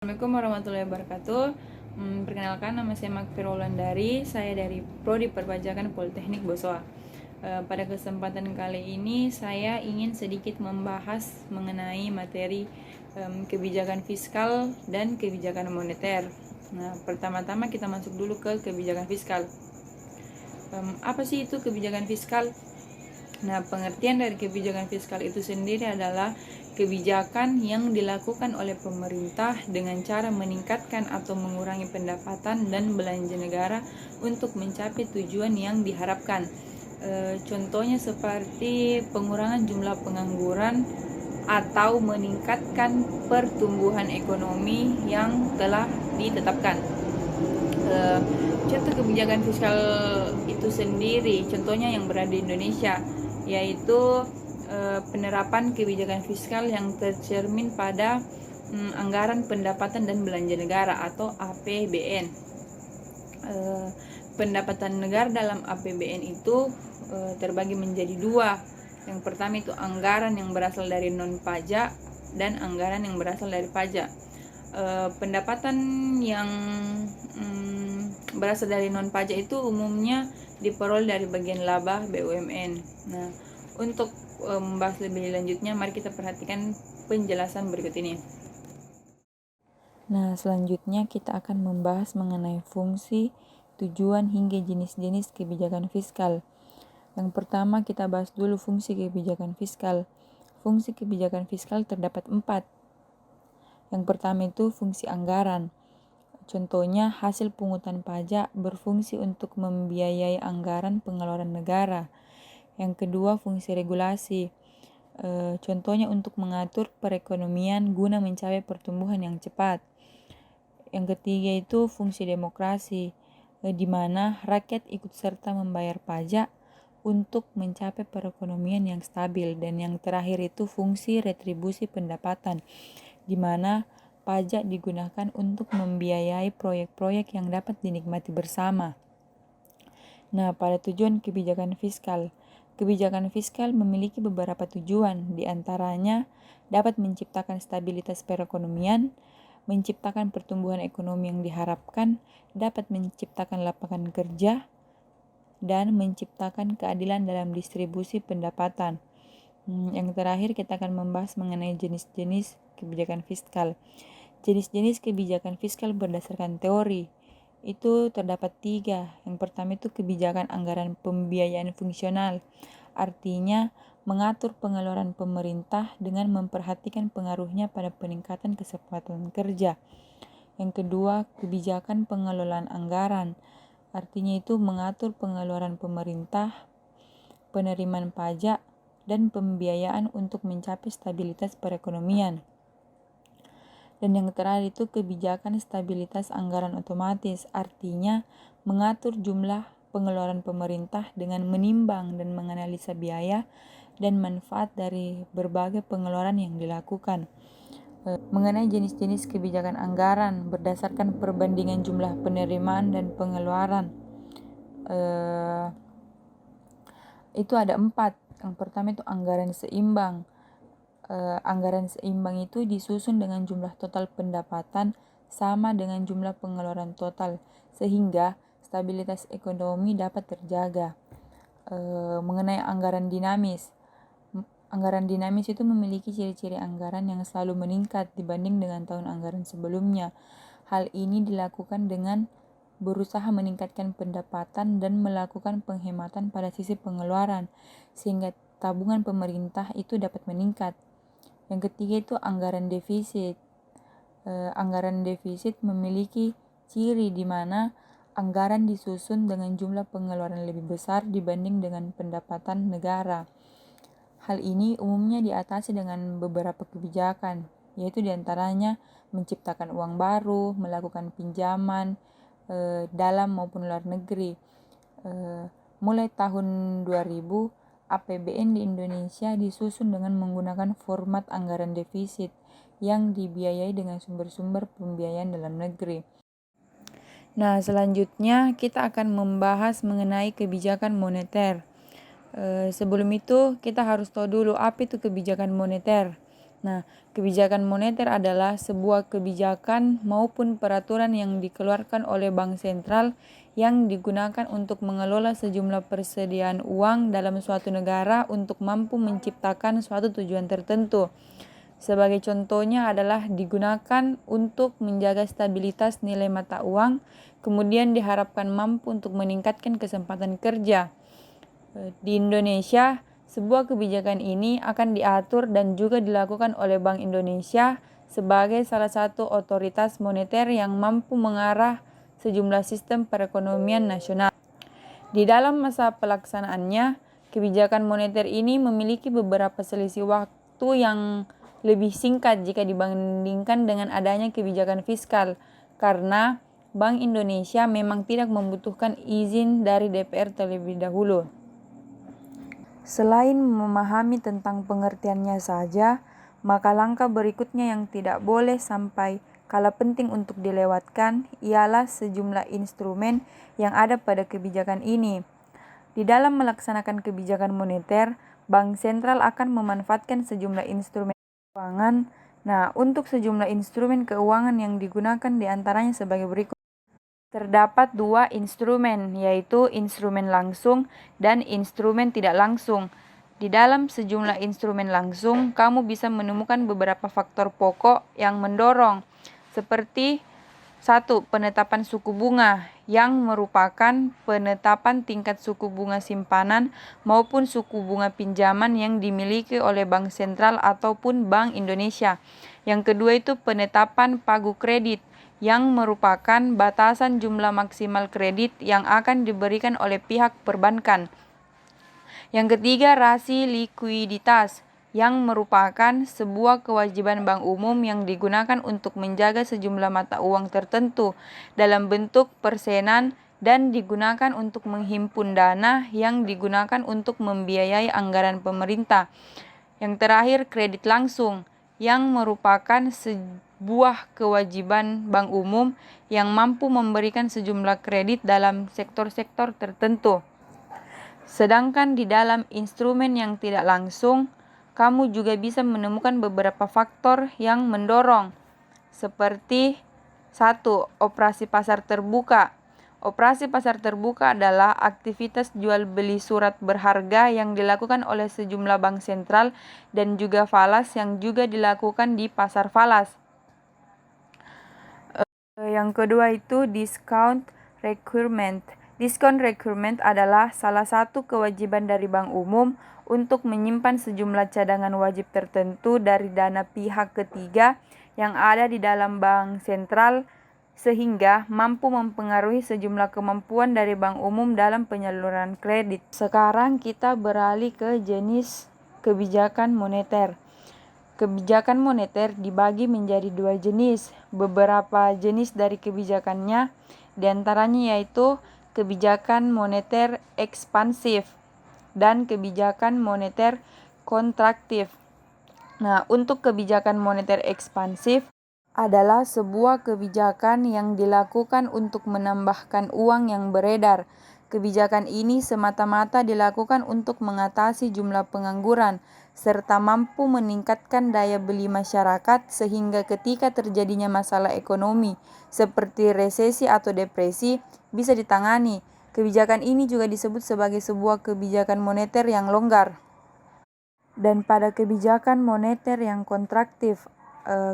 Assalamualaikum warahmatullahi wabarakatuh. Perkenalkan, nama saya Makfira Wulandari. Saya dari Prodi Perpajakan Politeknik Bosowa. Pada kesempatan kali ini saya ingin sedikit membahas mengenai materi kebijakan fiskal dan kebijakan moneter. Nah, pertama-tama kita masuk dulu ke kebijakan fiskal. Apa sih itu kebijakan fiskal? Nah, pengertian dari kebijakan fiskal itu sendiri adalah kebijakan yang dilakukan oleh pemerintah dengan cara meningkatkan atau mengurangi pendapatan dan belanja negara untuk mencapai tujuan yang diharapkan. Contohnya seperti pengurangan jumlah pengangguran atau meningkatkan pertumbuhan ekonomi yang telah ditetapkan. Contoh kebijakan fiskal itu sendiri, contohnya yang berada di Indonesia, yaitu penerapan kebijakan fiskal yang tercermin pada anggaran pendapatan dan belanja negara atau APBN. Pendapatan negara dalam APBN itu terbagi menjadi dua. Yang pertama itu anggaran yang berasal dari non pajak dan anggaran yang berasal dari pajak. Pendapatan yang berasal dari non pajak itu umumnya diperoleh dari bagian laba BUMN. Nah, untuk membahas lebih lanjutnya, mari kita perhatikan penjelasan berikut ini. Nah, selanjutnya kita akan membahas mengenai fungsi, tujuan, hingga jenis-jenis kebijakan fiskal. Yang pertama kita bahas dulu fungsi kebijakan fiskal. Fungsi kebijakan fiskal terdapat 4. Yang pertama itu fungsi anggaran. Contohnya hasil pungutan pajak berfungsi untuk membiayai anggaran pengeluaran negara. Yang kedua fungsi regulasi. Contohnya untuk mengatur perekonomian guna mencapai pertumbuhan yang cepat. Yang ketiga itu fungsi demokrasi, di mana rakyat ikut serta membayar pajak untuk mencapai perekonomian yang stabil. Dan yang terakhir itu fungsi retribusi pendapatan, di mana pajak digunakan untuk membiayai proyek-proyek yang dapat dinikmati bersama. Nah, pada tujuan kebijakan fiskal. Kebijakan fiskal memiliki beberapa tujuan, di antaranya dapat menciptakan stabilitas perekonomian, menciptakan pertumbuhan ekonomi yang diharapkan, dapat menciptakan lapangan kerja, dan menciptakan keadilan dalam distribusi pendapatan. Yang terakhir kita akan membahas mengenai jenis-jenis kebijakan fiskal. Jenis-jenis kebijakan fiskal berdasarkan teori itu terdapat 3. Yang pertama itu kebijakan anggaran pembiayaan fungsional. Artinya mengatur pengeluaran pemerintah dengan memperhatikan pengaruhnya pada peningkatan kesempatan kerja. Yang kedua, kebijakan pengelolaan anggaran. Artinya itu mengatur pengeluaran pemerintah, penerimaan pajak, dan pembiayaan untuk mencapai stabilitas perekonomian. Dan yang terakhir itu kebijakan stabilitas anggaran otomatis, artinya mengatur jumlah pengeluaran pemerintah dengan menimbang dan menganalisa biaya dan manfaat dari berbagai pengeluaran yang dilakukan. Mengenai jenis-jenis kebijakan anggaran berdasarkan perbandingan jumlah penerimaan dan pengeluaran, itu ada 4. Yang pertama itu anggaran seimbang. Anggaran seimbang itu disusun dengan jumlah total pendapatan sama dengan jumlah pengeluaran total, sehingga stabilitas ekonomi dapat terjaga. Mengenai anggaran dinamis. Anggaran dinamis itu memiliki ciri-ciri anggaran yang selalu meningkat dibanding dengan tahun anggaran sebelumnya. Hal ini dilakukan dengan berusaha meningkatkan pendapatan dan melakukan penghematan pada sisi pengeluaran, sehingga tabungan pemerintah itu dapat meningkat. Yang ketiga itu anggaran defisit. Anggaran defisit memiliki ciri di mana anggaran disusun dengan jumlah pengeluaran lebih besar dibanding dengan pendapatan negara. Hal ini umumnya diatasi dengan beberapa kebijakan, yaitu diantaranya menciptakan uang baru, melakukan pinjaman dalam maupun luar negeri. Mulai tahun 2000, APBN di Indonesia disusun dengan menggunakan format anggaran defisit yang dibiayai dengan sumber-sumber pembiayaan dalam negeri. Nah, selanjutnya kita akan membahas mengenai kebijakan moneter. Sebelum itu kita harus tahu dulu apa itu kebijakan moneter. Nah, kebijakan moneter adalah sebuah kebijakan maupun peraturan yang dikeluarkan oleh bank sentral yang digunakan untuk mengelola sejumlah persediaan uang dalam suatu negara untuk mampu menciptakan suatu tujuan tertentu. Sebagai contohnya adalah digunakan untuk menjaga stabilitas nilai mata uang, kemudian diharapkan mampu untuk meningkatkan kesempatan kerja. Di Indonesia, sebuah kebijakan ini akan diatur dan juga dilakukan oleh Bank Indonesia sebagai salah satu otoritas moneter yang mampu mengarah sejumlah sistem perekonomian nasional. Di dalam masa pelaksanaannya, kebijakan moneter ini memiliki beberapa selisih waktu yang lebih singkat jika dibandingkan dengan adanya kebijakan fiskal, karena Bank Indonesia memang tidak membutuhkan izin dari DPR terlebih dahulu. Selain memahami tentang pengertiannya saja, maka langkah berikutnya yang tidak boleh sampai kalah penting untuk dilewatkan ialah sejumlah instrumen yang ada pada kebijakan ini. Di dalam melaksanakan kebijakan moneter, Bank Sentral akan memanfaatkan sejumlah instrumen keuangan. Nah, untuk sejumlah instrumen keuangan yang digunakan diantaranya sebagai berikut. Terdapat dua instrumen, yaitu instrumen langsung dan instrumen tidak langsung. Di dalam sejumlah instrumen langsung, kamu bisa menemukan beberapa faktor pokok yang mendorong, seperti 1. Penetapan suku bunga, yang merupakan penetapan tingkat suku bunga simpanan maupun suku bunga pinjaman yang dimiliki oleh Bank Sentral ataupun Bank Indonesia. Yang kedua itu penetapan pagu kredit, yang merupakan batasan jumlah maksimal kredit yang akan diberikan oleh pihak perbankan. Yang ketiga, rasi likuiditas, yang merupakan sebuah kewajiban bank umum yang digunakan untuk menjaga sejumlah mata uang tertentu dalam bentuk persenan dan digunakan untuk menghimpun dana yang digunakan untuk membiayai anggaran pemerintah. Yang terakhir, kredit langsung, yang merupakan sebuah kewajiban bank umum yang mampu memberikan sejumlah kredit dalam sektor-sektor tertentu. Sedangkan di dalam instrumen yang tidak langsung, kamu juga bisa menemukan beberapa faktor yang mendorong, seperti 1. Operasi pasar terbuka. Operasi pasar terbuka adalah aktivitas jual beli surat berharga yang dilakukan oleh sejumlah bank sentral dan juga falas yang juga dilakukan di pasar falas. Yang kedua itu discount requirement. Discount requirement adalah salah satu kewajiban dari bank umum untuk menyimpan sejumlah cadangan wajib tertentu dari dana pihak ketiga yang ada di dalam bank sentral sehingga mampu mempengaruhi sejumlah kemampuan dari bank umum dalam penyaluran kredit. Sekarang kita beralih ke jenis kebijakan moneter. Kebijakan moneter dibagi menjadi dua jenis. Beberapa jenis dari kebijakannya diantaranya yaitu kebijakan moneter ekspansif dan kebijakan moneter kontraktif. Nah, untuk kebijakan moneter ekspansif adalah sebuah kebijakan yang dilakukan untuk menambahkan uang yang beredar. Kebijakan ini semata-mata dilakukan untuk mengatasi jumlah pengangguran serta mampu meningkatkan daya beli masyarakat sehingga ketika terjadinya masalah ekonomi seperti resesi atau depresi bisa ditangani. Kebijakan ini juga disebut sebagai sebuah kebijakan moneter yang longgar. Dan pada kebijakan moneter yang kontraktif,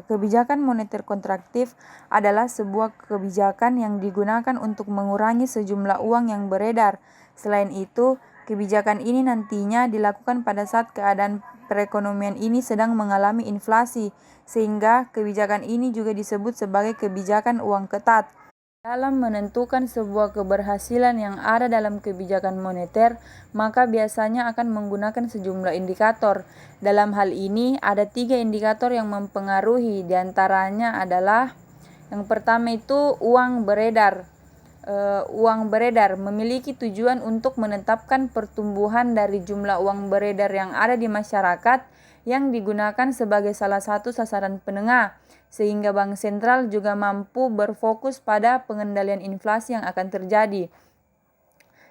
kebijakan moneter kontraktif adalah sebuah kebijakan yang digunakan untuk mengurangi sejumlah uang yang beredar. Selain itu, kebijakan ini nantinya dilakukan pada saat keadaan perekonomian ini sedang mengalami inflasi, sehingga kebijakan ini juga disebut sebagai kebijakan uang ketat. Dalam menentukan sebuah keberhasilan yang ada dalam kebijakan moneter, maka biasanya akan menggunakan sejumlah indikator. Dalam hal ini, ada 3 indikator yang mempengaruhi, diantaranya adalah yang pertama itu uang beredar. Uang beredar memiliki tujuan untuk menetapkan pertumbuhan dari jumlah uang beredar yang ada di masyarakat yang digunakan sebagai salah satu sasaran penengah, sehingga bank sentral juga mampu berfokus pada pengendalian inflasi yang akan terjadi.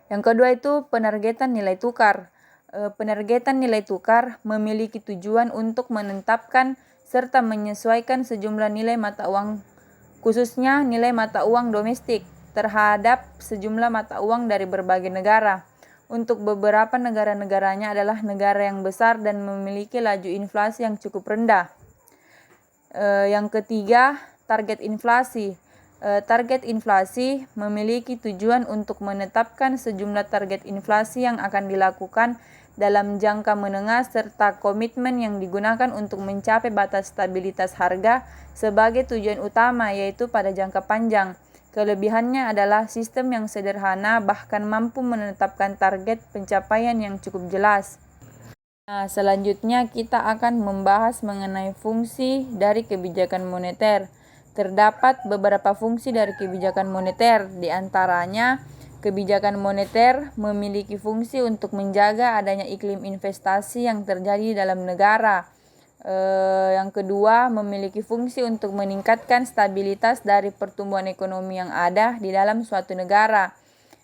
Yang kedua itu penargetan nilai tukar. Penargetan nilai tukar memiliki tujuan untuk menetapkan serta menyesuaikan sejumlah nilai mata uang, khususnya nilai mata uang domestik, terhadap sejumlah mata uang dari berbagai negara. Untuk beberapa negara-negaranya adalah negara yang besar dan memiliki laju inflasi yang cukup rendah. Yang ketiga, target inflasi. Target inflasi memiliki tujuan untuk menetapkan sejumlah target inflasi yang akan dilakukan dalam jangka menengah serta komitmen yang digunakan untuk mencapai batas stabilitas harga sebagai tujuan utama, yaitu pada jangka panjang. Kelebihannya adalah sistem yang sederhana bahkan mampu menetapkan target pencapaian yang cukup jelas. Nah, selanjutnya kita akan membahas mengenai fungsi dari kebijakan moneter. Terdapat beberapa fungsi dari kebijakan moneter, di antaranya kebijakan moneter memiliki fungsi untuk menjaga adanya iklim investasi yang terjadi dalam negara. Yang kedua, memiliki fungsi untuk meningkatkan stabilitas dari pertumbuhan ekonomi yang ada di dalam suatu negara.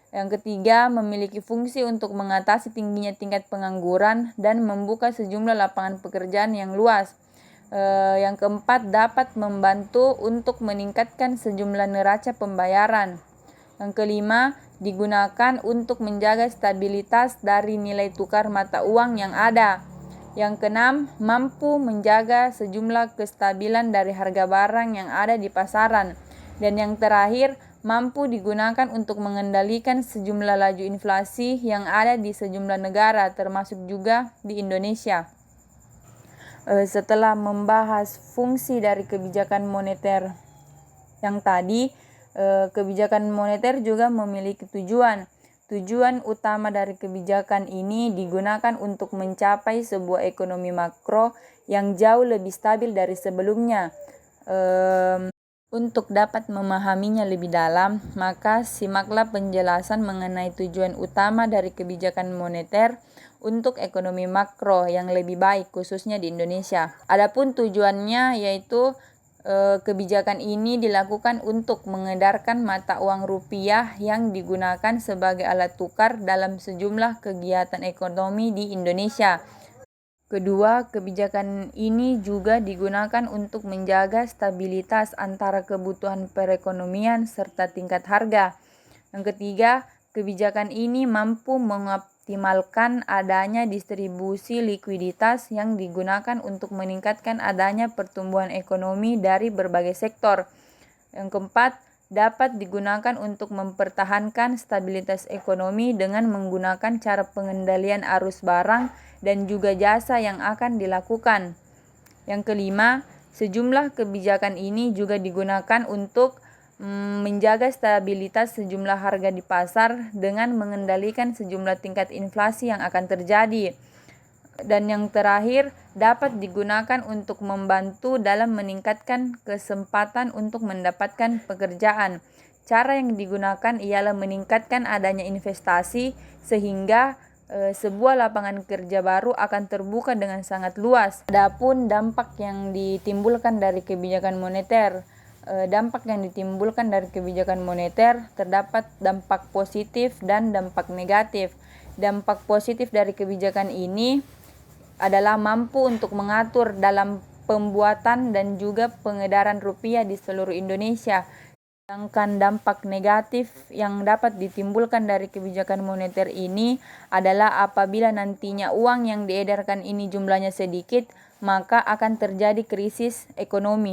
Yang ketiga, memiliki fungsi untuk mengatasi tingginya tingkat pengangguran dan membuka sejumlah lapangan pekerjaan yang luas. Yang keempat, dapat membantu untuk meningkatkan sejumlah neraca pembayaran. Yang kelima, digunakan untuk menjaga stabilitas dari nilai tukar mata uang yang ada. Yang keenam, mampu menjaga sejumlah kestabilan dari harga barang yang ada di pasaran. Dan yang terakhir, mampu digunakan untuk mengendalikan sejumlah laju inflasi yang ada di sejumlah negara, termasuk juga di Indonesia. Setelah membahas fungsi dari kebijakan moneter yang tadi, kebijakan moneter juga memiliki tujuan. Tujuan utama dari kebijakan ini digunakan untuk mencapai sebuah ekonomi makro yang jauh lebih stabil dari sebelumnya. Untuk dapat memahaminya lebih dalam, maka simaklah penjelasan mengenai tujuan utama dari kebijakan moneter untuk ekonomi makro yang lebih baik, khususnya di Indonesia. Adapun tujuannya yaitu kebijakan ini dilakukan untuk mengedarkan mata uang rupiah yang digunakan sebagai alat tukar dalam sejumlah kegiatan ekonomi di Indonesia. Kedua, kebijakan ini juga digunakan untuk menjaga stabilitas antara kebutuhan perekonomian serta tingkat harga. Yang ketiga, kebijakan ini mampu mengoptimalkan adanya distribusi likuiditas yang digunakan untuk meningkatkan adanya pertumbuhan ekonomi dari berbagai sektor. Yang keempat, dapat digunakan untuk mempertahankan stabilitas ekonomi dengan menggunakan cara pengendalian arus barang dan juga jasa yang akan dilakukan. Yang kelima, sejumlah kebijakan ini juga digunakan untuk menjaga stabilitas sejumlah harga di pasar dengan mengendalikan sejumlah tingkat inflasi yang akan terjadi. Dan yang terakhir, dapat digunakan untuk membantu dalam meningkatkan kesempatan untuk mendapatkan pekerjaan. Cara yang digunakan ialah meningkatkan adanya investasi sehingga sebuah lapangan kerja baru akan terbuka dengan sangat luas. Adapun dampak yang ditimbulkan dari kebijakan moneter. Dampak yang ditimbulkan dari kebijakan moneter terdapat dampak positif dan dampak negatif. Dampak positif dari kebijakan ini adalah mampu untuk mengatur dalam pembuatan dan juga pengedaran rupiah di seluruh Indonesia. Sedangkan dampak negatif yang dapat ditimbulkan dari kebijakan moneter ini adalah apabila nantinya uang yang diedarkan ini jumlahnya sedikit, maka akan terjadi krisis ekonomi.